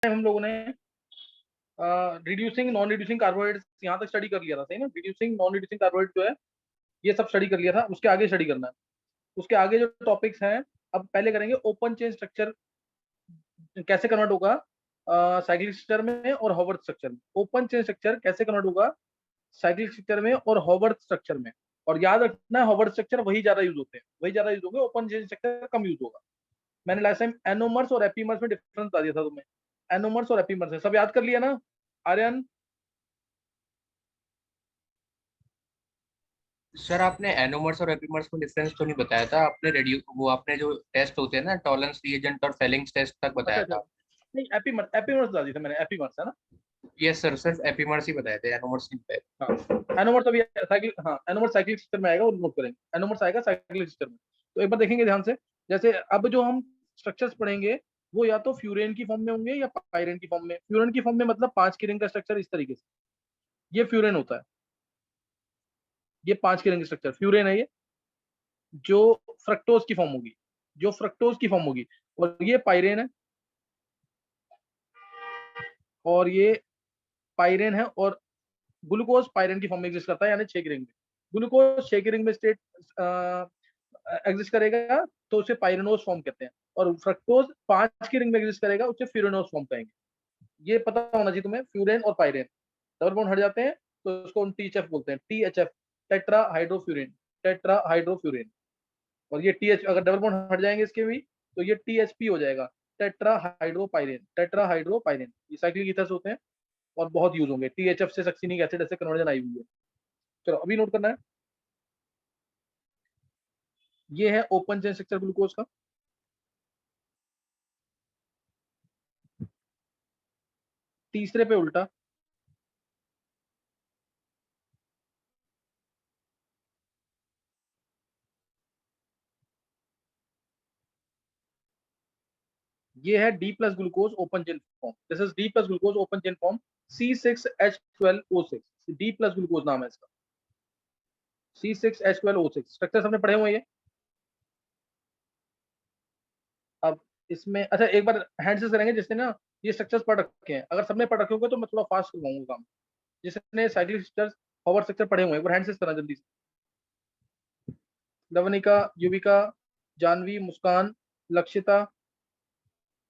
हम लोगों ने रिड्यूसिंग नॉन रिड्यूसिंग कार्बोहाइड्रेट्स यहाँ तक स्टडी कर लिया था, सही ना। रिड्यूसिंग नॉन रिड्यूसिंग कार्बोहाइड्रेट जो है ये सब स्टडी कर लिया था, उसके आगे स्टडी करना है। उसके आगे जो टॉपिक्स हैं अब पहले करेंगे, ओपन चेन स्ट्रक्चर कैसे कन्वर्ट होगा साइक्लिक स्ट्रक्चर में और हॉवर्थ स्ट्रक्चर में। ओपन चेन स्ट्रक्चर कैसे कन्वर्ट होगा साइक्लिक स्ट्रक्चर में और हॉवर्थ स्ट्रक्चर में। और याद रखना है हॉवर्थ स्ट्रक्चर वही ज्यादा यूज होते हैं, वही ज्यादा यूज होंगे, ओपन चेन स्ट्रक्चर कम यूज होगा। मैंने लास्ट टाइम एनोमर्स और एपीमर्स में डिफरेंस बता दिया था तुम्हें। एनोमर्स और एपीमर्स है, सब याद कर लिया ना आर्यन? सर आपने एनोमर्स और एपीमर्स में डिफरेंस तो नहीं बताया था आपने। रेडियो वो आपने जो टेस्ट होते हैं ना, टॉलरेंस रिएजेंट और फेलिंग्स टेस्ट तक अच्छा बताया अच्छा, था। नहीं एपीमर्स एपीमर्स बता दिया था मैंने, एपीमर्स है ना। यस सर, सिर्फ एपीमर्स ही बताए थे, एनोमर्स नहीं बताए। हाँ एनोमर्स अभी साइकिल, हाँ एनोमर्स साइक्लिक सिस्टम में आएगा और नोट करेंगे, एनोमर्स आएगा साइक्लिक सिस्टम में। तो एक बार देखेंगे ध्यान से, जैसे अब जो हम स्ट्रक्चर्स पढ़ेंगे वो या तो फ्यूरेन की फॉर्म में होंगे या पाइरेन की फॉर्म में। फ्यूरेन की फॉर्म में मतलब 5 की रिंग का स्ट्रक्चर इस तरीके से, ये फ्यूरेन होता है। ये 5 की रिंग स्ट्रक्चर फ्यूरेन है। ये जो फ्रक्टोज की फॉर्म होगी, जो फ्रक्टोज की फॉर्म होगी, और ये पाइरेन है, और ये पाइरेन है। और ग्लूकोज पाइरेन की फॉर्म में एग्जिस्ट करता है, यानी 6 की रिंग में। ग्लूकोज 6 की रिंग में स्टेट एग्जिस्ट करेगा तो उसे पाइरेनोज फॉर्म कहते हैं। और फ्रक्टोज 5 की रिंग में एग्जिस्ट करेगा, उसे फ्यूरेनोज फॉर्म कहेंगे। ये पता होना चाहिए तुम्हें, फ्यूरेन और पाइरेन डबल बॉन्ड हट जाते हैं तो उसको टीएचएफ बोलते हैं, टीएचएफ, टेट्रा हाइड्रोफ्यूरेन, टेट्रा हाइड्रोफ्यूरेन। और ये टीएच अगर डबल बॉन्ड हट जाएंगे इसके भी तो ये टीएचपी हो जाएगा, टेट्रा हाइड्रोपाइरेन, टेट्रा हाइड्रोपाइरेन। ये साइक्लिक ईथर्स होते हैं और बहुत यूज होंगे। टीएचएफ से सक्सिनिक एसिड ऐसे कन्वर्जन आई हुई है। चलो अभी नोट करना है, ये है ओपन चेन स्ट्रक्चर ग्लूकोज का। तीसरे पे उल्टा, ये है D plus glucose open chain form. This is D plus glucose open chain form, C6H12O6, D plus glucose नाम है इसका, C6H12O6। स्ट्रक्चर हमने पढ़े हुए हैं। अब इसमें अच्छा एक बार हैंड से करेंगे जिसने ना ये स्ट्रक्चर्स पढ़ रखे हैं। अगर सबने पढ़ रखे होंगे तो मैं थोड़ा फास्ट करवाऊंगा काम। जिसने साइक्लिक स्ट्रक्चर्स पावर स्ट्रक्चर पढ़े हुए हैं वो हैंड से करना जल्दी से। लवनिका, युविका, जानवी, मुस्कान, लक्षिता,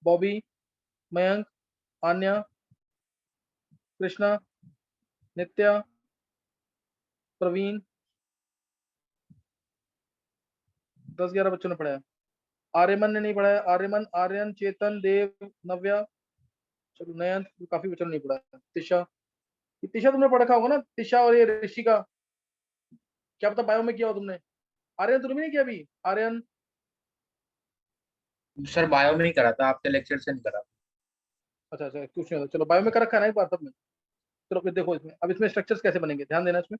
बॉबी, मयंक, आन्या, कृष्णा, नित्या, प्रवीण। 10-11 बच्चों ने पढ़ा है। आर्यमन ने नहीं पढ़ा है, आर्यमन, आर्यन, चेतन, देव, नव्या, चलो नयन, काफी बच्चों ने नहीं पढ़ा है। तिशा, तिशा तुमने पढ़ा होगा ना, तिशा और ये ऋषिका। क्या पता बायो में किया हो तुमने। आर्यन तुमने नहीं किया अभी, आर्यन? सर बायो में ही करा था, आपके लेक्चर से नहीं करा। अच्छा अच्छा, कुछ नहीं होता, चलो बायो में कर रखा है ना एक बार सबने। चलो फिर देखो इसमें, अब इसमें स्ट्रक्चर्स कैसे बनेंगे ध्यान देना इसमें।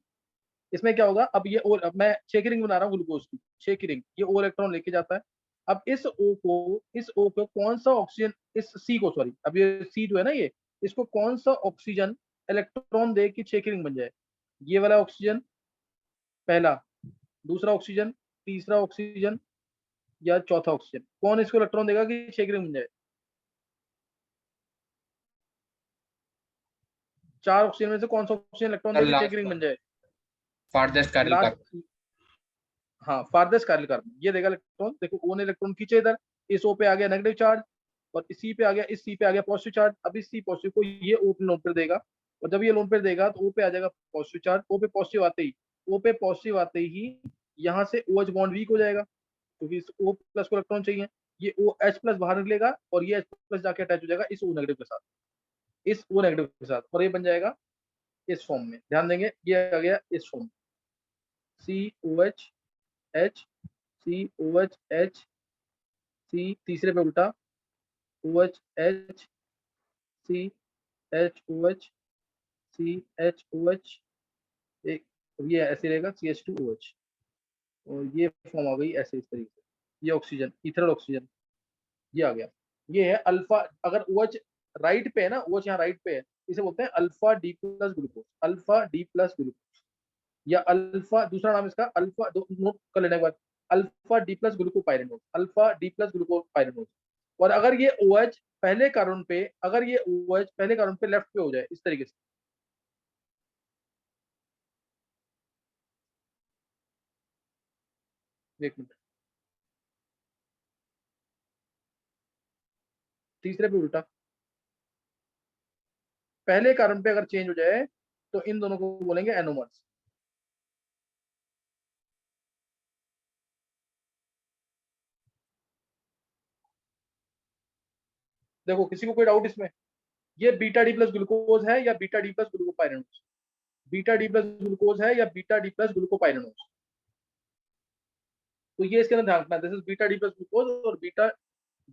इसमें क्या होगा, अब ये और अब मैं 6 की रिंग बना रहा हूँ ग्लूकोज की, 6 की रिंग, ये ओ इलेक्ट्रॉन लेके जाता है। अब इस ओ को कौन सा ऑक्सीजन, इस सी को सॉरी, अब ये सी जो है ना ये, इसको कौन सा ऑक्सीजन इलेक्ट्रॉन दे कि 6 की रिंग बन जाए। ये वाला ऑक्सीजन पहला, दूसरा ऑक्सीजन, तीसरा ऑक्सीजन, या चौथा ऑक्सीजन, कौन इसको इलेक्ट्रॉन देगा कि 6 की रिंग बन जाए। 4 ऑक्सीजन में से कौन सा ऑक्सीजन इलेक्ट्रॉन सर दे कि 6 की लास्ट रिंग बन वाला, जाए। फारदेस्ट कार्यल का। लास्ट, हाँ फारदेस्ट कार्य कार्बन ये देगा इलेक्ट्रॉन। देखो ओ ने इलेक्ट्रॉन खींचे इधर, इस ओ पे आ गया नेगेटिव चार्ज, और इस सी पे आ गया, इस सी पे आ गया पॉजिटिव चार्ज। अब इस सी पॉजिटिव को ये ओ पे लोन पेयर देगा, और जब ये लोन पेयर देगा तो ओ पे आ जाएगा पॉजिटिव चार्ज। ओ पे पॉजिटिव आते ही, ओ पे पॉजिटिव आते ही यहाँ से ओ एच बॉन्ड वीक हो जाएगा क्योंकि इस ओ प्लस को इलेक्ट्रॉन चाहिए। ये ओ एच प्लस बाहर निकलेगा और ये एच प्लस जाके अटैच हो जाएगा इस ओ नेगेटिव के साथ, इस ओ नेगेटिव के साथ, और ये बन जाएगा इस फॉर्म में। ध्यान देंगे ये आ गया इस form, C O H, C O H, C तीसरे पे उल्टा, O H, C H, C H, एक ये ऐसे रहेगा CH2OH। और ये फॉर्म आ गई ऐसे इस तरीके से, ये ऑक्सीजन, इथरल ऑक्सीजन, ये आ गया। ये है अल्फा, अगर OH राइट पे है ना, OH यहाँ राइट पे है, इसे बोलते हैं alpha D plus glucose, alpha D plus glucose. या अल्फा, दूसरा नाम इसका अल्फा, नोट कर लेने के बाद, alpha D plus glucopyranose, alpha D plus glucopyranose. और अगर ये OH पहले कार्बन पे, अगर ये OH पहले कार्बन पे लेफ्ट पे हो जाए इस तरीके से, एक मिनट, तीसरे पे उल्टा, पहले कार्बन पे अगर चेंज हो जाए तो इन दोनों को बोलेंगे एनोमर्स। देखो किसी को कोई डाउट इसमें? ये बीटा डी प्लस ग्लूकोज है या beta D plus glucopyranose? Beta D plus glucose है या बीटा डी प्लस ग्लूकोपाइरेनोज? तो ये इसके अंदर ध्यान रखना, this is beta D plus glucose और beta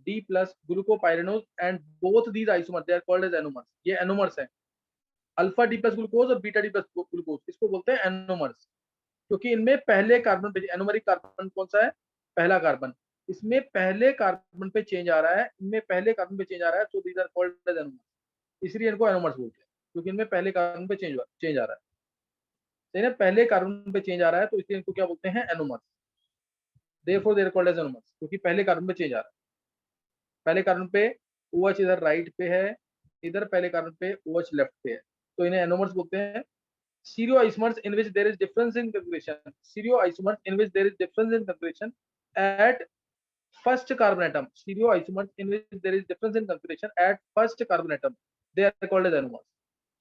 D plus glucopyranose and both these isomer they are called as anomers. ये एनोमर्स है, अल्फा डी प्लस ग्लूकोज और बीटा डी प्लस ग्लूकोज, इसको बोलते हैं एनोमर्स, क्योंकि इनमें पहले कार्बन पे, एनोमरिक कार्बन कौन सा है? पहला कार्बन, इसमें पहले कार्बन पे चेंज आ रहा है, इनमें पहले कार्बन पे चेंज आ रहा है, तो these are called as anomers, इसलिए इनको एनोमर्स बोलते हैं, क्योंकि इनमें पहले कार्बन पे चेंज आ रहा है, सही ना, पहले कार्बन पे चेंज आ रहा है, तो इसलिए इनको क्या बोलते हैं? Anomers. Therefore they are called as anomers, क्योंकि पहले कार्बन पे चेंज आ रहा है, पहले कार्बन पे OH इधर राइट पे है, इधर पहले कार्बन पे OH लेफ्ट पे है, तो इन्हें एनोमर्स बोलते हैं। Stereoisomers in which there is difference in configuration, stereoisomers in which there is difference in configuration at first carbon atom, stereoisomers in which there is difference in configuration at first carbon atom, they are called as anomers।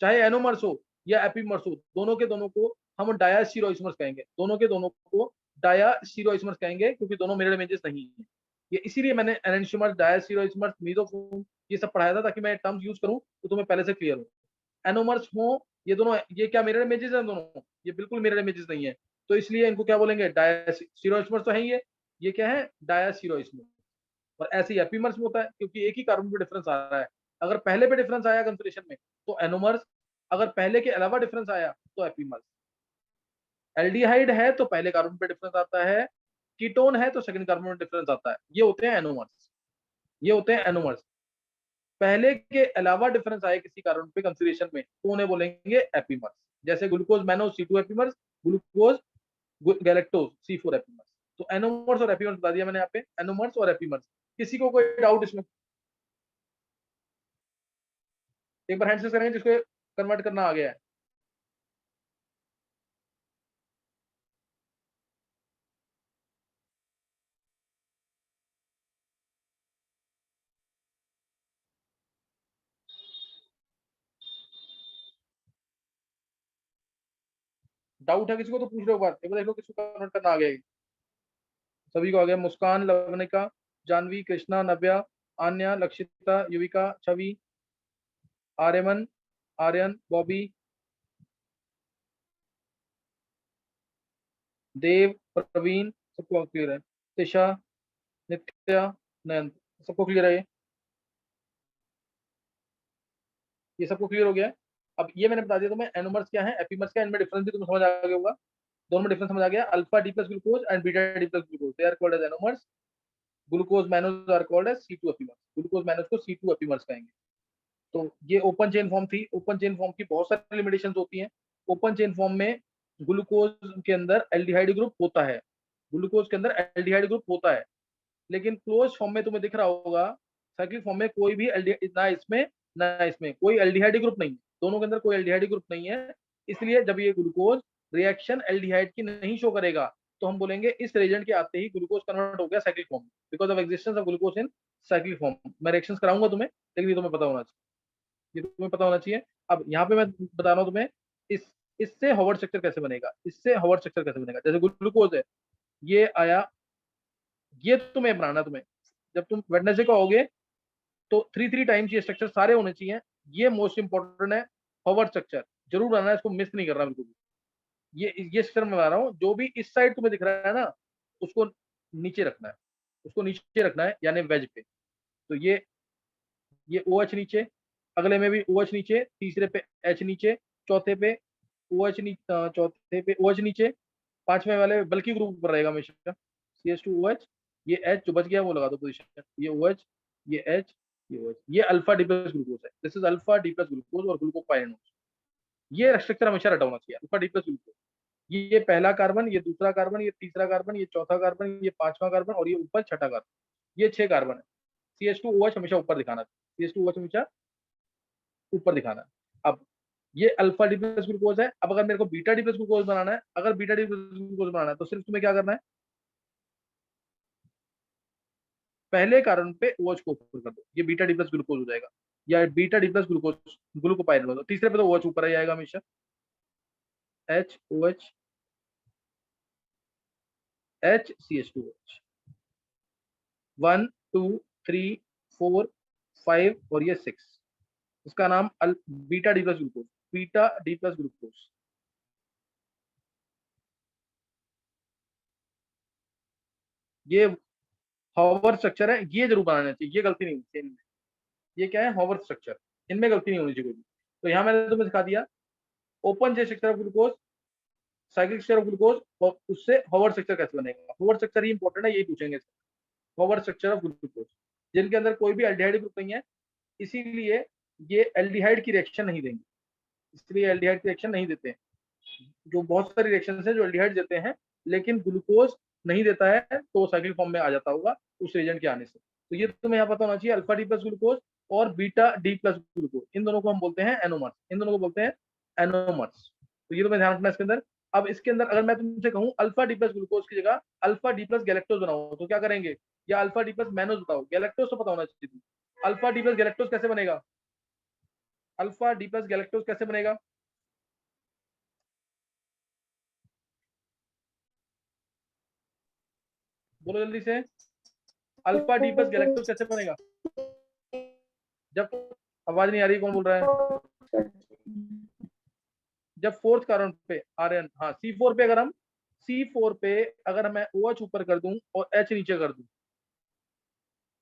चाहे anomers हो या epimers हो, दोनों के दोनों को हम डायास्टीरोइसोमर्स कहेंगे, दोनों के दोनों को डायास्टीरोइसोमर्स कहेंगे, क्योंकि दोनों मिरर इमेजेस नहीं है। ये इसीलिए मैंने एनेंशियोमर्स, डायास्टीरोइसोमर्स, मीसोफोर्म ये सब पढ़ाया था, ताकि मैं टर्म्स यूज करूं तो तुम्हें पहले से क्लियर हो। एनोमर्स हो ये दोनों, ये क्या मिरर इमेजेस हैं दोनों? ये बिल्कुल मिरर इमेजेस नहीं है, तो इसलिए इनको क्या बोलेंगे? डायास्टीरोइसोमर्स तो है ये क्या है? डायास्टीरोइसोमर्स। और ऐसे ही एपीमर्स में होता है, क्योंकि एक ही कार्बन पे डिफरेंस आ रहा है, अगर पहले पे डिफरेंस आया कंफर्मेशन में तो एनोमर्स, अगर पहले के अलावा डिफरेंस आया तो एपीमर्स। एल्डिहाइड है तो पहले कार्बन पे डिफरेंस आता है, कीटोन है तो सेकंड कार्बन में डिफरेंस आता है, ये होते हैं एनोमर्स, ये होते हैं एनोमर्स। पहले के अलावा डिफरेंस आए किसी कार्बन पे कंसिडरेशन में तो उन्हें बोलेंगे एपीमर्स, जैसे glucose mannose C2 epimers, glucose galactose C4 epimers. तो एनोमर्स और एपीमर्स बता दिया मैंने यहाँ पे, एनोमर्स और एपीमर्स। किसी को कोई डाउट इसमें? एक बार हैंड से करेंगे जिसको कन्वर्ट करना आ गया है। डाउट है किसी को तो पूछ लो, एक बार देख लो किसको कन्वर्ट करना आ गया है। सभी को आ गया? मुस्कान, लवनिका, जानवी, कृष्णा, नव्या, आन्या, लक्षिता, युविका, छवि, आर्यमन, आर्यन, बॉबी, देव, प्रवीण, सबको क्लियर है? तिशा, नित्या, नयन, सबको क्लियर है? ये सबको क्लियर हो गया है? अब ये मैंने बता दिया तुम्हें एनोमर्स क्या है, एपीमर्स क्या है, इनमें डिफरेंस भी तुम्हें समझ आ गया होगा, दोनों में डिफरेंस समझ आ गया। Alpha D plus glucose and beta D plus glucose, they are called as anomers. Glucose mannose are called as C2 epimers, glucose mannose को C2 एपीमर्स कहेंगे। तो ये ओपन चेन फॉर्म थी। ओपन चेन फॉर्म की बहुत सारी limitations होती हैं। ओपन चेन फॉर्म में ग्लूकोज के अंदर एल्डिहाइड ग्रुप होता है, ग्लूकोज के अंदर एल्डिहाइड ग्रुप होता है, लेकिन क्लोज फॉर्म में तुम्हें दिख रहा होगा, साइक्लिक फॉर्म में कोई भी ना इसमें ना इसमें कोई एल्डिहाइड ग्रुप नहीं है, दोनों के अंदर कोई एल्डिहाइड ग्रुप नहीं है। इसलिए जब ये ग्लूकोज रिएक्शन एल्डिहाइड की नहीं शो करेगा तो हम बोलेंगे इस रिएजेंट के आते ही ग्लूकोज कन्वर्ट हो गया cyclic form, because of existence of glucose in cyclic form. मैं रिएक्शंस कराऊंगा तुम्हें, लेकिन ये तुम्हें पता होना चाहिए, ये तुम्हें पता होना चाहिए। अब यहाँ पे मैं बता रहा हूँ तुम्हें, इस इससे हॉवर्ड स्ट्रक्चर कैसे बनेगा, इससे हॉवर्ड स्ट्रक्चर कैसे बनेगा। जैसे ग्लूकोज है, ये आया, ये तुम्हें बनाना, तुम्हें जब तुम वेडनेसडे को आओगे तो 3 टाइम्स ये स्ट्रक्चर सारे होने चाहिए। ये मोस्ट इंपॉर्टेंट है, हॉवर्ड स्ट्रक्चर जरूर बनाना है, इसको मिस नहीं करना बिल्कुल भी। ये स्ट्रक्चर मैं बता रहा हूँ, जो भी इस साइड तुम्हें दिख रहा है ना, उसको नीचे रखना है, उसको नीचे रखना है, यानी वेज पे। तो ये OH नीचे, अगले में भी OH नीचे, तीसरे पे H नीचे, चौथे पे OH नीचे, चौथे पे OH नीचे, पांचवें वाले बल्कि ग्रुप पर रहेगा हमेशा CH2OH। ये H जो बच गया वो लगा दो पोजीशन, ये OH, ये H, ये OH, ये अल्फा डी प्लस ग्लूकोज है, this is alpha D plus glucose और ग्लूकोपाइरेनोज। ये स्ट्रक्चर हमेशा रटा होना चाहिए, अल्फा डी प्लस ग्लूकोज। ये पहला कार्बन, ये दूसरा कार्बन, ये तीसरा कार्बन, ये चौथा कार्बन, ये पांचवा कार्बन और ये ऊपर छठा कार्बन, ये 6 कार्बन है। CH2OH हमेशा ऊपर दिखाना, CH2OH हमेशा ऊपर दिखाना। अब ये अल्फा डी प्लस ग्लूकोज है। अब अगर मेरे को बीटा डी प्लस ग्लूकोज बनाना है, अगर बीटा डी प्लस ग्लूकोज बनाना है तो सिर्फ तुम्हें क्या करना है, पहले कार्बन पे OH को ऊपर कर दो, ये बीटा डी प्लस ग्लूकोज हो जाएगा, या बीटा डी प्लस ग्लूकोज ग्लूकोपाइरिन हो दो। तीसरे पे तो OH ऊपर ही आएगा हमेशा, HOH HCH2OH 1 2 3 4 5 और ये 6, इसका नाम beta D plus glucose, beta D plus glucose. ये हॉवर स्ट्रक्चर है, ये जरूर बनाना चाहिए, ये गलती नहीं होनी चाहिए इनमें। ये क्या है, हॉवर स्ट्रक्चर, इनमें गलती नहीं होनी चाहिए कोई भी। तो यहाँ मैंने तुम्हें सिखा दिया open J structure of glucose, cyclic structure of glucose, और उससे हॉवर स्ट्रक्चर कैसे बनेगा। हॉवर स्ट्रक्चर ही इंपॉर्टेंट है, यही पूछेंगे, हॉवर स्ट्रक्चर ऑफ ग्लूकोज, जिनके अंदर कोई भी एल्डिहाइड ग्रुप नहीं है, इसीलिए ये एल्डिहाइड की रिएक्शन नहीं देंगे, इसलिए एल्डिहाइड की रिएक्शन नहीं देते हैं। जो बहुत सारी रिएक्शन है जो एल्डिहाइड देते हैं, लेकिन ग्लूकोज नहीं देता है, तो साइक्लिक फॉर्म में आ जाता होगा उस एजेंट के आने से। तो ये तुम्हें यहाँ पता होना चाहिए, अल्फा डी प्लस ग्लूकोज और बीटा डी प्लस ग्लूकोज, इन दोनों को हम बोलते हैं एनोमर्स, इन दोनों को बोलते हैं एनोमर्स। तो ये तुम्हें ध्यान रखना इसके अंदर। अब इसके अंदर अगर मैं तुमसे कहूँ अल्फा डी प्लस ग्लूकोज की जगह अल्फा डी प्लस गैलेक्टोज बनाओ, तो क्या करेंगे, या अल्फा डी प्लस मैनोज बताओ, गैलेक्टोज तो पता होना चाहिए। अल्फा डी प्लस गैलेक्टोज कैसे बनेगा, अल्फा डी प्लस गैलेक्टोज कैसे बनेगा, बोलो जल्दी से, अल्फा डी प्लस गैलेक्टोज कैसे बनेगा। जब आवाज नहीं आ रही, कौन बोल रहा है, जब फोर्थ कार्बन पे आर्यन, हाँ C4 पे, अगर हम C4 पे अगर मैं OH ऊपर कर दूं और H नीचे कर दूं,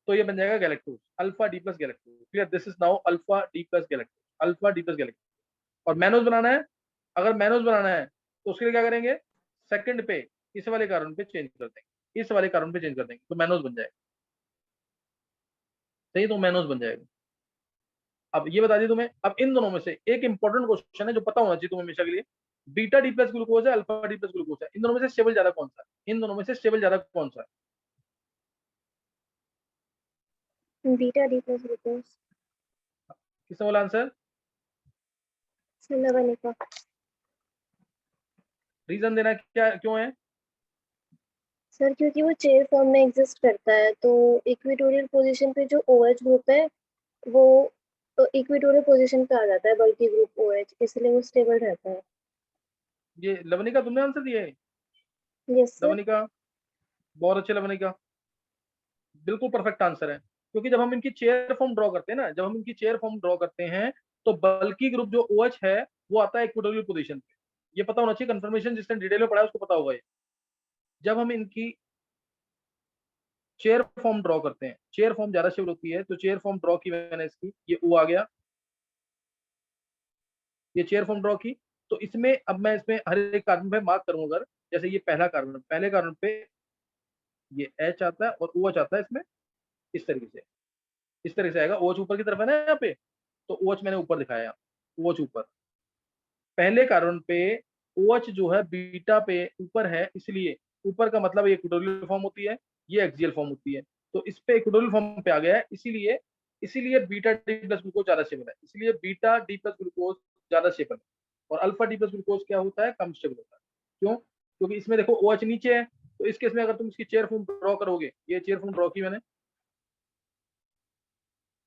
तो ये बन जाएगा galactose, alpha D plus galactose. Clear, this is now alpha D plus galactose, alpha D plus galactose. और मैनोज बनाना है, अगर मैनोज बनाना है तो उसके लिए क्या करेंगे, सेकंड पे इस वाले कार्बन पे चेंज कर देंगे, इस वाले कार्बन पे चेंज कर देंगे, तो मैनोज बन जाएगा। सही, तो मैनोज बन जाएगा। अब ये बता दी तुम्हें, अब इन दोनों में से एक इंपॉर्टेंट क्वेश्चन है जो पता होना चाहिए तुम्हें हमेशा के लिए, बीटा डी प्लस ग्लूकोज है, अल्फा डी प्लस ग्लूकोज है, इन दोनों में से स्टेबल ज्यादा कौन सा है, इन दोनों में से स्टेबल ज्यादा कौन सा है, बीटा डी प्लस ग्लूकोज। किसने बोला आंसर, लवनिका। रीजन देना क्या, क्यों है, सर क्योंकि वो चेयर फॉर्म में एग्जिस्ट करता है, तो इक्वेटोरियल पोजीशन पे जो OH ग्रुप है वो इक्वेटोरियल पोजीशन पे आ जाता है, बल्कि ग्रुप OH, इसलिए वो स्टेबल रहता है। ये लवनिका तुमने आंसर दिया है, यस सर। लवनिका बहुत अच्छे, लवनिका बिल्कुल परफेक्ट आंसर है। क्योंकि जब हम इनकी चेयर फॉर्म ड्रॉ करते हैं ना, जब हम इनकी चेयर फॉर्म ड्रॉ करते हैं, तो बल्कि ग्रुप जो OH है वो आता है इक्वेटोरियल पोजीशन पे, ये पता होना चाहिए, कंफर्मेशन जिसने डिटेल में पढ़ा है उसको पता होगा ये। जब हम इनकी चेयर फॉर्म ड्रॉ करते हैं, चेयर फॉर्म ज्यादा शेप होती है, तो चेयर फॉर्म ड्रॉ की मैंने इसकी, ये O आ गया, ये चेयर फॉर्म ड्रॉ की। तो इसमें अब मैं इसमें हर एक कार्बन पे मार्क करूंगा, अगर जैसे ये पहला कार्बन, पहले कार्बन पे ये H आता है और OH आता है इसमें, इस तरीके से, इस तरह से आएगा। OH ऊपर की तरफ है ना यहाँ पे, तो OH मैंने ऊपर दिखाया, OH ऊपर, पहले कार्बन पे OH जो है बीटा पे ऊपर है, इसलिए ऊपर का मतलब ये इक्वेटोरियल फॉर्म होती है, ये एक्सियल फॉर्म होती है, तो इस पे इक्वेटोरियल फॉर्म पे आ गया है, इसीलिए इसीलिए बीटा डी प्लस ग्लूकोज ज्यादा स्टेबल है, इसलिए बीटा डी प्लस ग्लूकोज ज्यादा स्टेबल है। और अल्फा डी प्लस ग्लूकोज क्या होता है, कम स्टेबल होता है। क्यों, क्योंकि इसमें देखो OH नीचे है, तो इस केस में अगर तुम इसकी चेयर फॉर्म ड्रॉ करोगे, ये चेयर फॉर्म ड्रॉ की मैंने,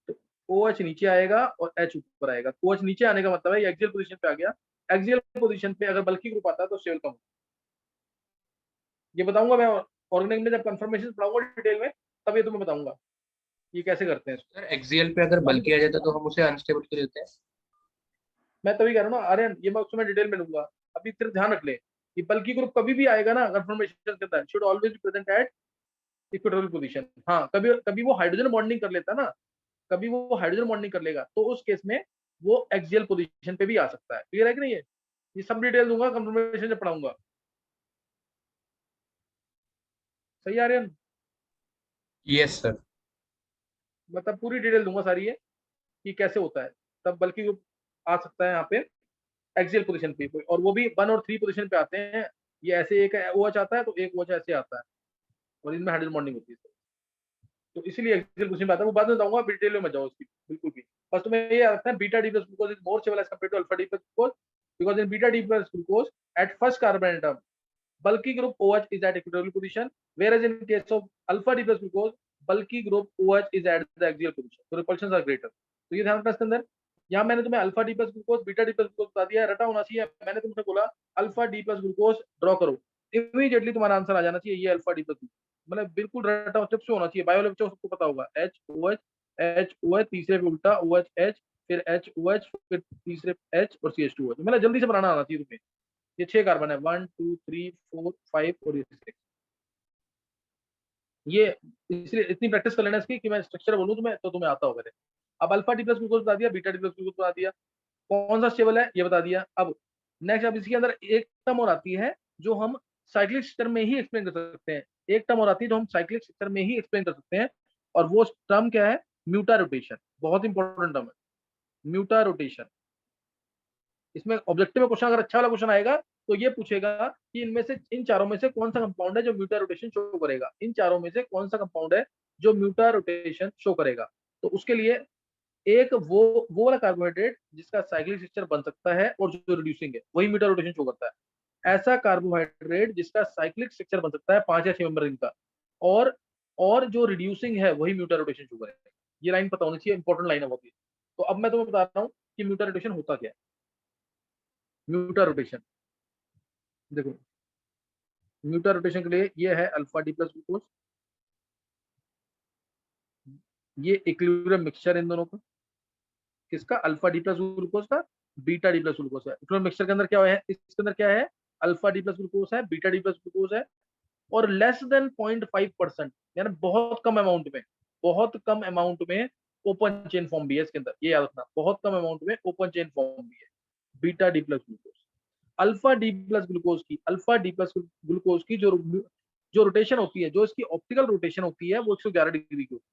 तो OH नीचे आएगा और H ऊपर आएगा। OH नीचे आने का मतलब है ये एक्सियल पोजीशन पे आ गया, एक्सियल पोजीशन पे अगर बल्कि ग्रुप आता है तो स्टेबल कम। ये बताऊंगा मैं ऑर्गेनिक में, जब कंफर्मेशन पढ़ाऊंगा डिटेल में, तब ये तुम्हें बताऊंगा ये कैसे करते हैं। सर एक्सियल पे अगर बल्कि आ जाता तो हम उसे अनस्टेबल क्यों देते हैं। मैं तभी कह रहा हूँ ना, अरे ये मैं उसमें डिटेल में लूंगा, अभी सिर्फ ध्यान रख ले कि बल्कि ग्रुप कभी भी आएगा ना कंफर्मेशन के अंदर, should always be present at equatorial position. हाँ, कभी कभी वो हाइड्रोजन बॉन्डिंग कर लेता है ना, कभी वो हाइड्रोजन बॉन्डिंग कर लेगा, तो उस केस में वो एक्सियल पोजीशन पे भी आ सकता है। क्लियर है कि नहीं, ये सब डिटेल दूंगा कंफर्मेशन जब पढ़ाऊंगा। सही है आर्यन, यस सर। मतलब पूरी डिटेल दूंगा सारी है कि कैसे होता है, तब बल्कि ग्रुप आ सकता है यहाँ पे एक्सियल पोजीशन पे, और वो भी 1 और 3 पोजीशन पे आते हैं। ये ऐसे एक OH आता है तो एक OH ऐसे आता है, और इनमें हाइड्रोजन बॉन्डिंग होती है। तो इसीलिए एक्सियल पोजीशन में आता है, वो बाद में बताऊंगा, डिटेल में मत जाओ उसकी बिल्कुल भी। बस तुम्हें ये याद रखना है beta D plus glucose is more stable as compare to alpha D plus glucose, because in beta D plus glucose at first carbon atom bulky group OH is at equatorial position, whereas in case of alpha D plus glucose, bulky group OH is at the axial position. So repulsions are greater. तो ये ध्यान रखना इसके अंदर। यहाँ मैंने तुम्हें alpha D plus glucose beta D plus glucose बता दिया, रटा होना चाहिए। मैंने तुमसे बोला alpha D plus glucose draw करो, इमीडिएटली तुम्हारा आंसर आ जाना चाहिए, ये अल्फा डी प्लस, मतलब बिल्कुल रटा स्टेप से होना चाहिए। बायो बच्चों सबको पता होगा, HOH तीसरे पे उल्टा OH, फिर HOH, फिर तीसरे H और CH2OH, मतलब जल्दी से बनाना आना चाहिए तुम्हें। ये 6 कार्बन है, 1 2 3 4 5 और ये 6। ये इसलिए इतनी प्रैक्टिस कर लेना इसकी कि मैं स्ट्रक्चर बोलूं तुम्हें तो तुम्हें आता होगा। अब अल्फा डी प्लस ग्लूकोज बता दिया, बीटा डी प्लस ग्लूकोज बता दिया, कौन सा स्टेबल है ये बता दिया। अब नेक्स्ट, अब इसके अंदर एक टर्म और आती है जो हम साइक्लिक स्ट्रक्चर में ही एक्सप्लेन कर सकते हैं। एक टर्म और आती है जो हम साइक्लिक स्ट्रक्चर में ही एक्सप्लेन कर सकते हैं, और वो टर्म क्या है? म्यूटा रोटेशन। बहुत इंपॉर्टेंट टर्म है म्यूटा रोटेशन। इसमें ऑब्जेक्टिव में क्वेश्चन, अगर अच्छा वाला क्वेश्चन आएगा तो ये पूछेगा कि इनमें से, इन चारों में से कौन सा कंपाउंड है जो म्यूटा रोटेशन शो करेगा, इन चारों में से कौन सा कंपाउंड है जो म्यूटा रोटेशन शो करेगा। तो उसके लिए एक वो वाला कार्बोहाइड्रेट जिसका साइक्लिक स्ट्रक्चर बन सकता है और जो रिड्यूसिंग है, वही म्यूटा रोटेशन शो करता है। ऐसा कार्बोहाइड्रेट जिसका साइक्लिक स्ट्रक्चर बन सकता है 5 या 6 मेंबर रिंग का, और जो रिड्यूसिंग है वही म्यूटा रोटेशन शो करेगा। ये लाइन पता होनी चाहिए, इंपॉर्टेंट लाइन है बहुत ही। तो अब मैं तुम्हें बता रहा हूँ कि म्यूटा रोटेशन होता क्या है। म्यूटा रोटेशन देखो, म्यूटा रोटेशन के लिए ये है अल्फा डी प्लस ग्लूकोज, ये इक्विलिब्रियम मिक्सचर इन दोनों का, किसका? अल्फा डी प्लस ग्लूकोज का, बीटा डी प्लस ग्लूकोज है। इक्विलिब्रियम मिक्सचर के अंदर क्या है? इसके अंदर क्या है? अल्फा डी प्लस ग्लूकोज है, बीटा डी प्लस ग्लूकोज है, और लेस देन 0.5%, यानी बहुत कम अमाउंट में, बहुत कम अमाउंट में ओपन चेन फॉर्म भी है इसके अंदर। ये याद रखना, बहुत कम अमाउंट में ओपन चेन फॉर्म भी है beta D plus glucose. Alpha D plus glucose की, अल्फा डी प्लस ग्लूकोज की जो रोटेशन होती है, जो इसकी ऑप्टिकल रोटेशन होती है, वो 111 डिग्री की होती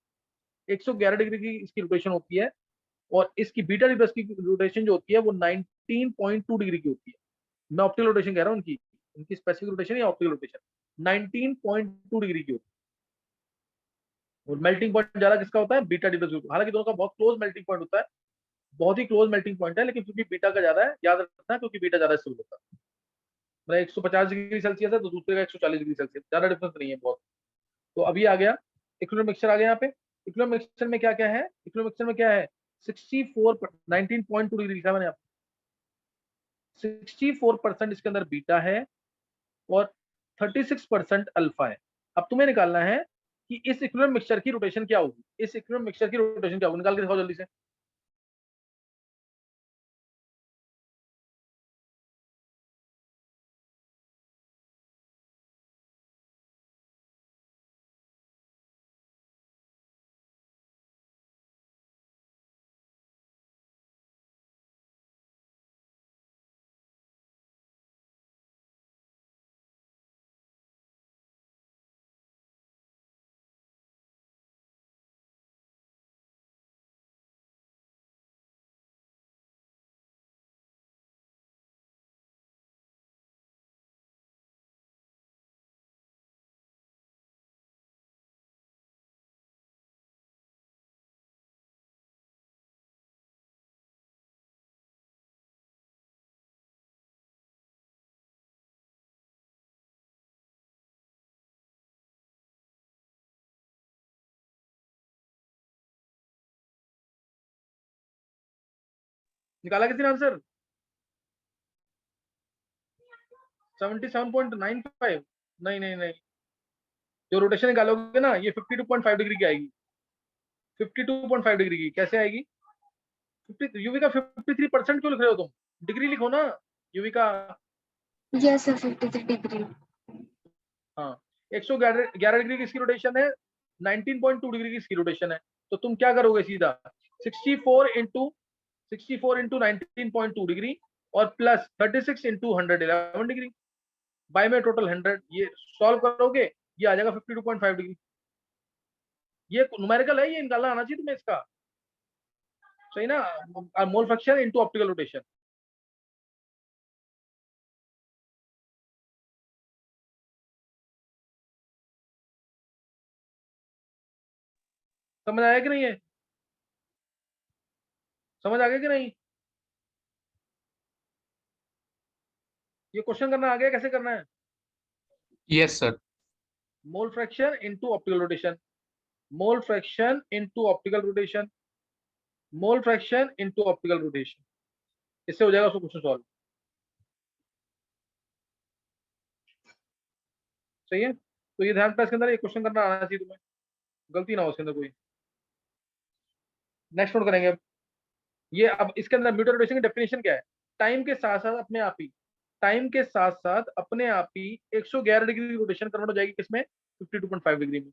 है। 111 डिग्री की इसकी रोटेशन होती है, और इसकी बीटा डी प्लस की रोटेशन जो होती है वो 19.2 डिग्री की होती है। मैं ऑप्टिकल रोटेशन कह रहा हूँ उनकी, उनकी स्पेसिफिक रोटेशन या ऑप्टिकल रोटेशन 19.2 डिग्री की होती है। और मेल्टिंग पॉइंट ज्यादा किसका होता है? Beta D plus. हालांकि दोनों का बहुत क्लोज मेल्टिंग पॉइंट होता है, बहुत ही क्लोज मेल्टिंग पॉइंट है, लेकिन फिर भी बीटा का ज्यादा है, याद रखना, क्योंकि बीटा ज्यादा स्टेबल होता है। मतलब 150 डिग्री सेल्सियस है तो दूसरे का 140 डिग्री सेल्सियस, ज्यादा डिफरेंस नहीं है बहुत। तो अभी आ गया इक्विलिब्रियम मिक्सचर, आ गया यहाँ पे। इक्विलिब्रियम मिक्सचर में क्या क्या है? इक्विलिब्रियम मिक्सचर में क्या है? 19.2 डिग्री लिखा मैंने आप, 64% इसके अंदर बीटा है और 36% अल्फा है। अब तुम्हें निकालना है कि इस इक्विलिब्रियम मिक्सचर की रोटेशन क्या होगी, इस इक्विलिब्रियम मिक्सचर की रोटेशन क्या होगी, निकाल के दिखाओ जल्दी से। निकाला कितने आंसर? 77.95? नहीं नहीं नहीं, जो रोटेशन निकालोगे ना ये 52.5 डिग्री की आएगी। 52.5 डिग्री की कैसे आएगी? 50, यूवी का 53% क्यों लिख रहे हो तुम? डिग्री लिखो ना यूवी का। Yes sir, 53 degree. हाँ, 111 डिग्री की इसकी रोटेशन है, 19.2 डिग्री की इसकी रोटेशन है। तो तुम क्या करोगे सीधा 64 इंटू 19.2 डिग्री और प्लस 36 इंटू 111 डिग्री बाय में टोटल 100, ये सॉल्व करोगे ये आ जाएगा 52.5 डिग्री। ये न्यूमेरिकल है, ये निकालना आना चाहिए तुम्हें इसका, सही ना? Mole fraction into optical rotation. समझ आया कि नहीं है? समझ आ गया कि नहीं? ये क्वेश्चन करना आ गया, कैसे करना है? Yes sir. Mole fraction into optical rotation, mole fraction into optical rotation, mole fraction into optical rotation, इससे हो जाएगा उसको क्वेश्चन सॉल्व। सही है, तो ये ध्यान रखना, इसके अंदर एक क्वेश्चन करना आना चाहिए तुम्हें, गलती ना हो इसके अंदर कोई। नेक्स्ट नोट करेंगे अब। ये अब इसके अंदर म्यूटर रोटेशन की डेफिनेशन क्या है? टाइम के साथ साथ अपने आप ही, टाइम के साथ साथ अपने आप ही 111 डिग्री रोटेशन कन्वर्ट हो जाएगी किसमें? 52.5 डिग्री में।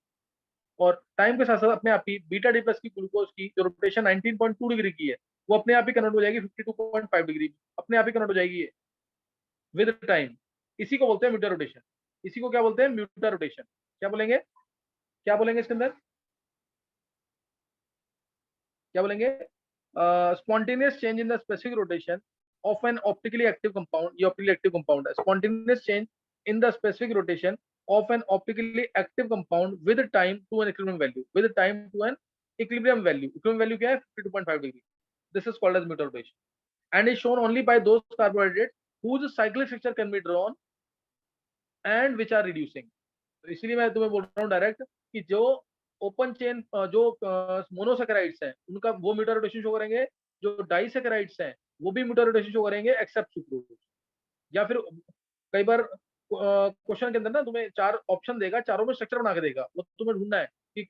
और टाइम के साथ साथ अपने आप ही बीटा डी प्लस की ग्लूकोज की जो रोटेशन 19.2 डिग्री की है, वो अपने आप ही कन्वर्ट हो जाएगी 52.5 डिग्री में, अपने आप ही कन्वर्ट हो जाएगी ये विद टाइम। इसी को बोलते हैं म्यूटर रोटेशन, इसी को क्या बोलते हैं? Mutarotation. क्या बोलेंगे, क्या बोलेंगे इसके अंदर, क्या बोलेंगे? Spontaneous change in the specific rotation of an optically active compound, ये ऑप्टिकली एक्टिव कंपाउंड है। Spontaneous change in the specific rotation of an optically active compound with time to an equilibrium value, with time to an equilibrium value. Equilibrium value क्या है? 52.5 degree. This is called as mutarotation and is shown only bye those carbohydrate whose cyclic structure can be drawn and which are reducing। तो इसलिए मैं तुम्हें बोल रहा हूँ direct कि जो ओपन चेन जो मोनोसेकेराइड्स हैं उनका वो म्यूटर रोटेशन शो करेंगे, जो डाइसेकेराइड्स हैं वो भी म्यूटर रोटेशन शो करेंगे एक्सेप्ट सुक्रोज। या फिर कई बार क्वेश्चन के अंदर ना तुम्हें 4 ऑप्शन देगा, चारों में स्ट्रक्चर बना के देगा, वो तुम्हें ढूंढना है कि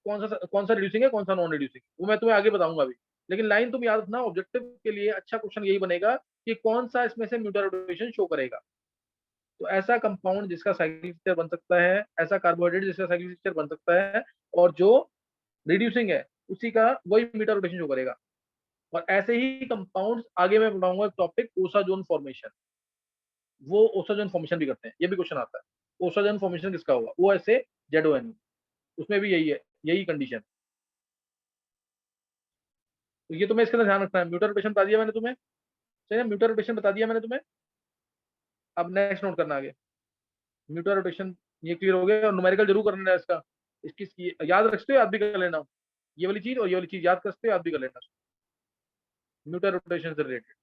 कौन सा रिड्यूसिंग है, कौन सा नॉन रिड्यूसिंग। वो मैं तुम्हें आगे बताऊंगा अभी, लेकिन लाइन तुम याद रखना, ऑब्जेक्टिव के लिए अच्छा क्वेश्चन यही बनेगा कि कौन सा इसमें से म्यूटर रोटेशन शो करेगा। तो ऐसा कंपाउंड जिसका साइक्लिक स्ट्रक्चर बन सकता है, ऐसा कार्बोहाइड्रेट जिसका साइक्लिक स्ट्रक्चर बन सकता है, और जो रिड्यूसिंग है उसी का वही मीटर रोटेशन शो करेगा। और ऐसे ही कंपाउंड्स आगे मैं बताऊंगा टॉपिक ओसाजोन फॉर्मेशन, वो ओसाजोन फॉर्मेशन भी करते हैं, ये भी क्वेश्चन आता है। ओसाजोन फॉर्मेशन किसका होगा? O S A Z O N, उसमें भी यही है, यही कंडीशन। तो ये तुम्हें इसके अंदर ध्यान रखना है। म्यूटर रोटेशन बता दिया मैंने तुम्हें, सही है, म्यूटर रोटेशन बता दिया मैंने तुम्हें। अब नेक्स्ट नोट करना आगे, म्यूटर रोटेशन ये क्लियर हो गया। और न्यूमेरिकल जरूर करना है इसका, इसकी याद रखते हो, याद भी कर लेना, ये वाली चीज और ये वाली चीज याद करते हो, याद भी कर लेना म्यूटर रोटेशन से रिलेटेड।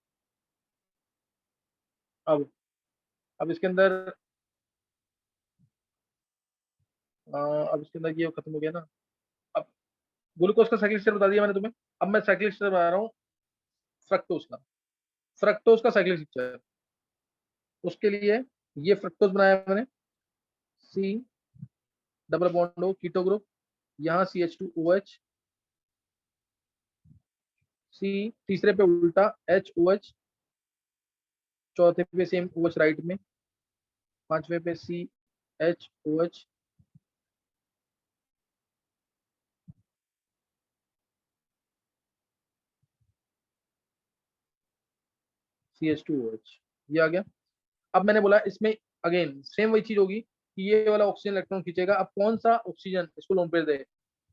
अब इसके अंदर अब इसके अंदर ये खत्म हो गया ना। अब ग्लूकोज का साइक्लिक स्ट्रक्चर बता दिया मैंने तुम्हें। अब मैं साइक्लिक स्ट्रक्चर बता रहा हूँ फ्रक्टोज का, फ्रक्टोज का साइक्लिक स्ट्रक्चर। उसके लिए ये फ्रक्टोज बनाया मैंने, C double bond O keto group, यहाँ CH2OH, सी तीसरे पे उल्टा HOH, चौथे पे सेम OH राइट में, पांचवे पे CHOH, CH2OH, ये आ गया। अब मैंने बोला इसमें अगेन सेम वही चीज होगी कि ये वाला ऑक्सीजन इलेक्ट्रॉन खींचेगा। अब कौन सा ऑक्सीजन इसको लोन पेयर दे?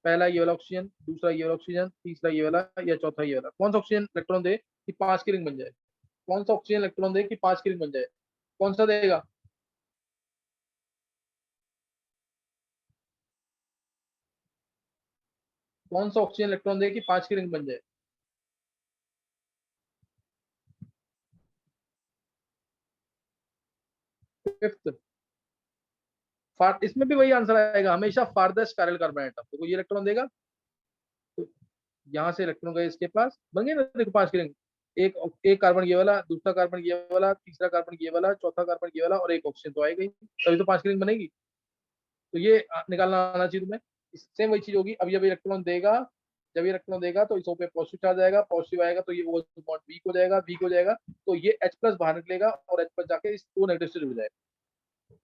पहला ये वाला ऑक्सीजन, दूसरा ये वाला ऑक्सीजन, तीसरा ये वाला, या चौथा ये वाला। कौन सा ऑक्सीजन इलेक्ट्रॉन दे कि 5 की रिंग बन जाए? कौन सा ऑक्सीजन इलेक्ट्रॉन दे कि 5 की रिंग बन जाए? कौन सा देगा? कौन सा ऑक्सीजन इलेक्ट्रॉन दे कि 5 की रिंग बन जाए? फिफ्थ, इसमें भी वही आंसर आएगा हमेशा, फारदेस्ट पैरेलल कार्बन एटम। देखो ये इलेक्ट्रॉन देगा, तो यहाँ से इलेक्ट्रॉन गए इसके पास, बन गए ना, देखो 5 की रिंग। एक एक कार्बन ये वाला, दूसरा कार्बन ये वाला, तीसरा कार्बन ये वाला, चौथा कार्बन ये वाला, और एक ऑक्सीजन तो आएगा ही, तभी तो 5 की रिंग बनेगी। तो ये निकालना आना चाहिए तुम्हें। सेम वही चीज होगी। अब जब इलेक्ट्रॉन देगा, जब ये इलेक्ट्रॉन देगा तो इस O पे पॉजिटिव चार्ज आएगा, पॉजिटिव आएगा तो ये O बॉन्ड वीक हो जाएगा, वीक हो जाएगा तो ये H प्लस बाहर निकलेगा और H प्लस जाके इस O नेगेटिव से जुड़ जाएगा।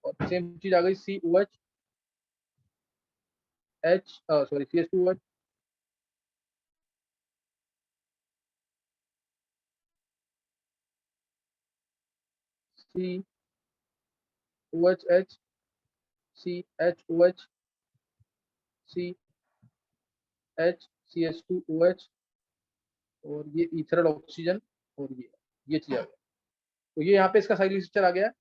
और सेम चीज आ गई COH, sorry CH2OH, COHH, CHOH, CH2OH, और ये ईथरल ऑक्सीजन, और ये चीज आ गया। तो ये यहाँ पे इसका साइक्लिक स्ट्रक्चर आ गया।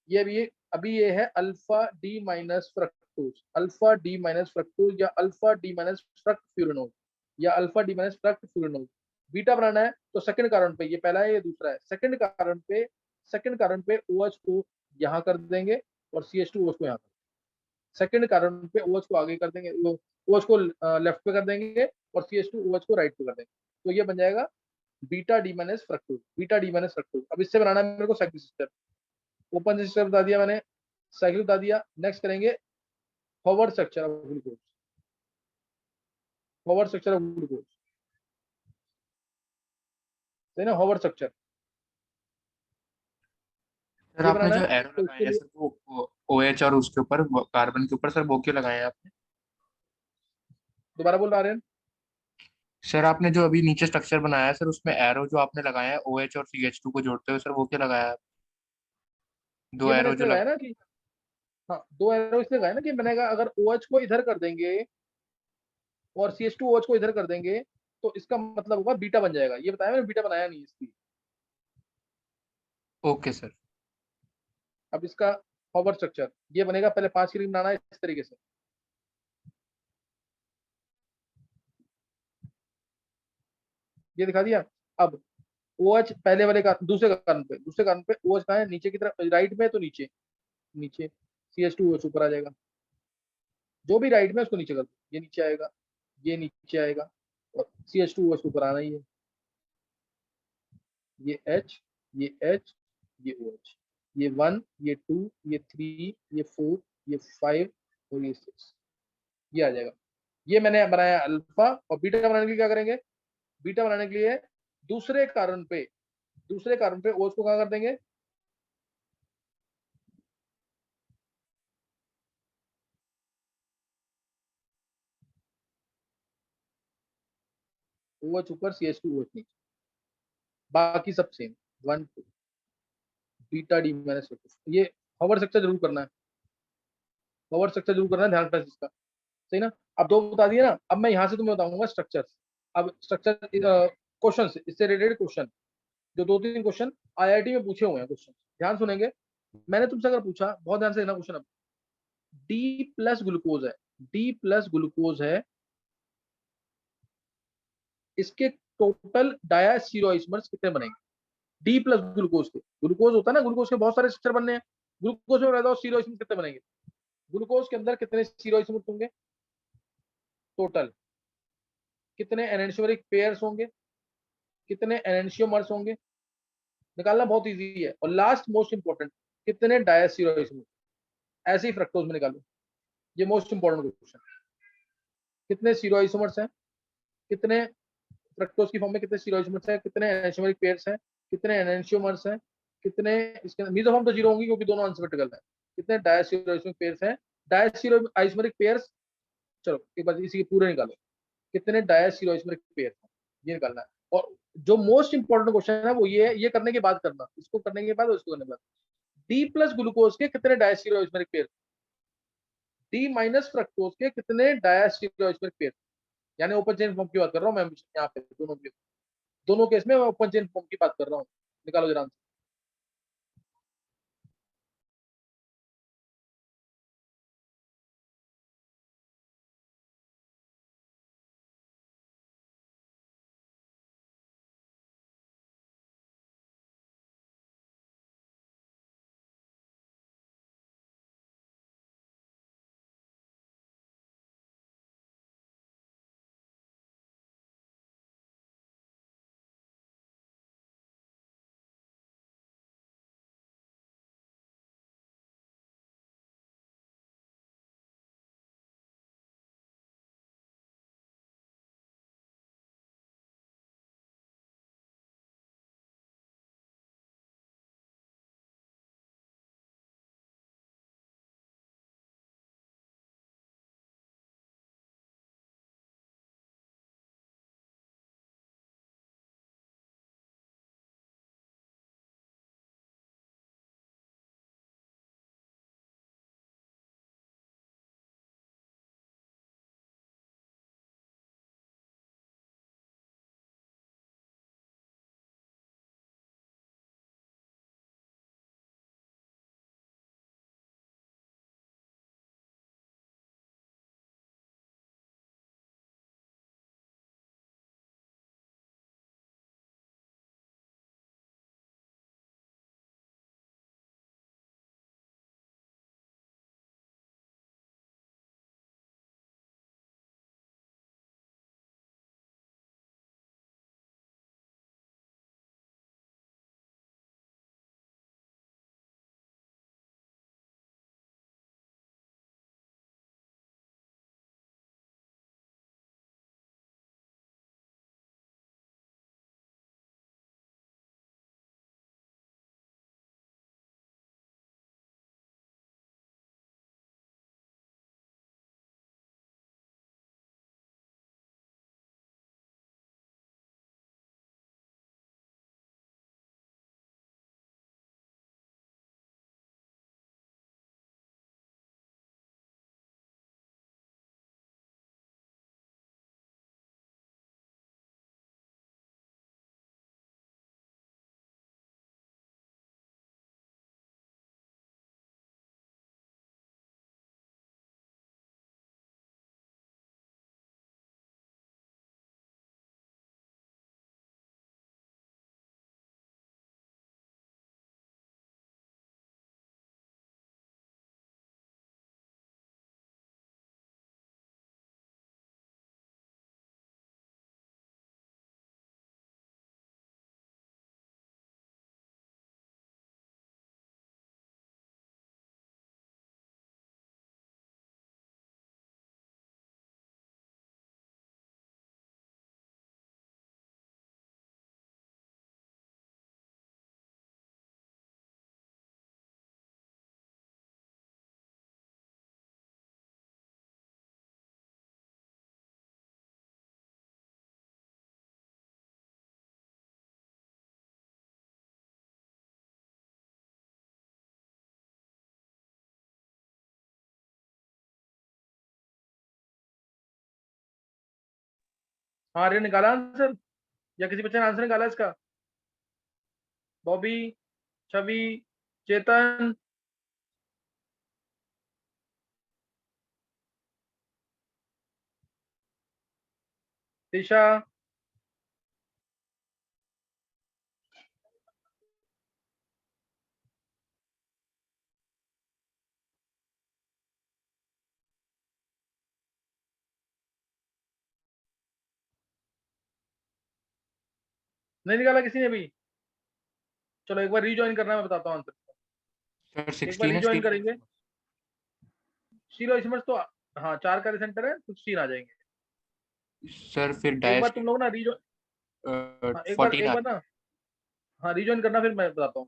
ये अभी ये है alpha D minus fructose. Fructose, alpha D minus fructose या अल्फा डी माइनस फ्रक्टफ्यूरिनोज या अल्फा डी माइनस फ्रक्टफ्यूरिनोज। बीटा बनाना है तो सेकंड कार्बन पे, ये पहला है ये दूसरा है, सेकंड कार्बन पे OH को यहाँ कर देंगे और CH2OH को यहाँ कर देंगे। सेकंड कार्बन पे OH को आगे कर देंगे, OH को लेफ्ट पे कर देंगे और CH2OH को राइट पे कर देंगे। तो ये बन जाएगा beta D minus fructose, beta D minus fructose. अब इससे बनाना है मेरे को साइक्लिक सिस्टर। ओपन सिस्टर बता दिया मैंने, साइकिल बता दिया। नेक्स्ट करेंगे forward structure of glucose, forward structure of glucose, है ना, फॉरवर्ड स्ट्रक्चर सर ये आपने बनाना जो है। एरो तो लगाए इसके हैं लिए सर वो OH और उसके ऊपर कार्बन के ऊपर सर वो क्यों लगाए हैं आपने? दोबारा बोल रहा है सर आपने जो अभी नीचे स्ट्रक्चर बनाया है सर उसमें एरो जो आपने लगाया है OH और CH2 को जोड़ते हुए सर वो क्यों लगाया है? दो ये मैंने एरो जो इसलिए लगाया लगा। ना कि, हाँ, दो एरो इसलिए लगाया ना कि मैंने कहा अगर OH को इधर कर देंगे और CH2OH को इधर कर देंगे तो इसका मतलब होगा बीटा बन जाएगा। ये बताया मैंने, बीटा बनाया नहीं इसकी। Okay sir. अब इसका फॉरवर्ड स्ट्रक्चर ये बनेगा, पहले 5 की रिंग बनाना है इस तरीके से, ये दिखा दिया। अब OH पहले वाले का दूसरे कार्बन पे OH कहाँ है, नीचे की तरफ, राइट में है तो नीचे, नीचे CH2OH ऊपर आ जाएगा। जो भी राइट में है उसको नीचे कर दो, ये नीचे आएगा, ये नीचे आएगा और CH2OH ऊपर आना ही है। ये H, ये H, ये OH, ये 1, ये 2, ये 3, ये 4, ये 5 और ये 6, ये आ जाएगा। ये मैंने बनाया अल्फा। और बीटा बनाने के लिए क्या करेंगे, बीटा बनाने के लिए दूसरे कार्बन पे, OH को कहाँ कर देंगे, OH ऊपर CH2OH नीचे, बाकी सब सेम 1 2 बीटा डी माइनस। ये हॉवर्ड स्ट्रक्चर जरूर करना है, हॉवर्ड स्ट्रक्चर जरूर करना है, ध्यान रखना इसका, सही ना। अब दो बता दिए ना, अब मैं यहाँ से तुम्हें बताऊंगा स्ट्रक्चर। अब स्ट्रक्चर क्वेश्चन, इससे रिलेटेड क्वेश्चन, जो 2-3 क्वेश्चन IIT में पूछे हुए हैं, क्वेश्चन ध्यान सुनेंगे। मैंने तुमसे अगर पूछा, बहुत ध्यान से लेना क्वेश्चन, अब डी प्लस ग्लूकोज है, डी प्लस ग्लूकोज है, इसके टोटल डायस्टीरोइसमर्स कितने बनेंगे। डी प्लस ग्लूकोज के, ग्लूकोज होता है ना, ग्लूकोज के बहुत सारे स्ट्रक्चर बनने हैं, ग्लूकोज में बताओ स्टीरोइसमर्स कितने बनेंगे, ग्लूकोज के अंदर कितने स्टीरोइसमर्स होंगे टोटल, कितने एनेंटियोमरिक पेयर्स होंगे, कितने एनेंटियोमर्स होंगे, निकालना बहुत इजी है। और लास्ट मोस्ट इंपॉर्टेंट, कितने डायस्टीरोइसमर्स, ऐसे ही फ्रक्टोज में निकालो, ये मोस्ट इंपॉर्टेंट क्वेश्चन। कितने स्टीरोइसमर्स हैं, कितने फ्रक्टोज की फॉर्म में कितने स्टीरोइसमर्स हैं, कितने एनेंटियोमरिक पेयर्स हैं, कितने एनेंटियोमर्स हैं, कितने, इसके अंदर मीसोफॉर्म तो जीरो होंगी क्योंकि दोनों अनसिमेट्रिकल है, कितने डायस्टीरोइसमरिक पेयर्स हैं, डायस्टीरोइसमरिक पेयर्स। चलो एक बार इसी के पूरे निकालो, कितने डायस्टीरोइसमरिक पेयर्स हैं, ये निकालना है। और जो मोस्ट इंपॉर्टेंट क्वेश्चन है वो ये है, ये करने के बाद करना, इसको करने के बाद और इसको करने के बाद, डी प्लस ग्लूकोज के कितने डायस्टीरोइसमरिक पेयर, डी माइनस फ्रक्टोज के कितने डायस्टीरोइसमरिक पेयर, यानी ओपन चेन फॉर्म की बात कर रहा हूँ मैं यहाँ पे, दोनों केस में मैं ओपन चेन फॉर्म की बात कर रहा हूँ। निकालो जरा आंसर। हाँ रे निकाला आंसर, या किसी बच्चे ने आंसर निकाला इसका? बॉबी, छवि, चेतन, दिशा, नहीं निकाला किसी ने भी? चलो एक बार रीजॉइन करना, मैं बताता हूँ आंसर। सर एक बार 16 है रीजॉइन स्टील करेंगे। स्टीरियो तो हाँ 4 का सेंटर है, 16 आ जाएंगे। सर फिर एक बार डायस तुम लोग ना रीजॉइन, हाँ एक बार 14 आ ना, हाँ रीजॉइन करना, फिर मैं बताता हूँ।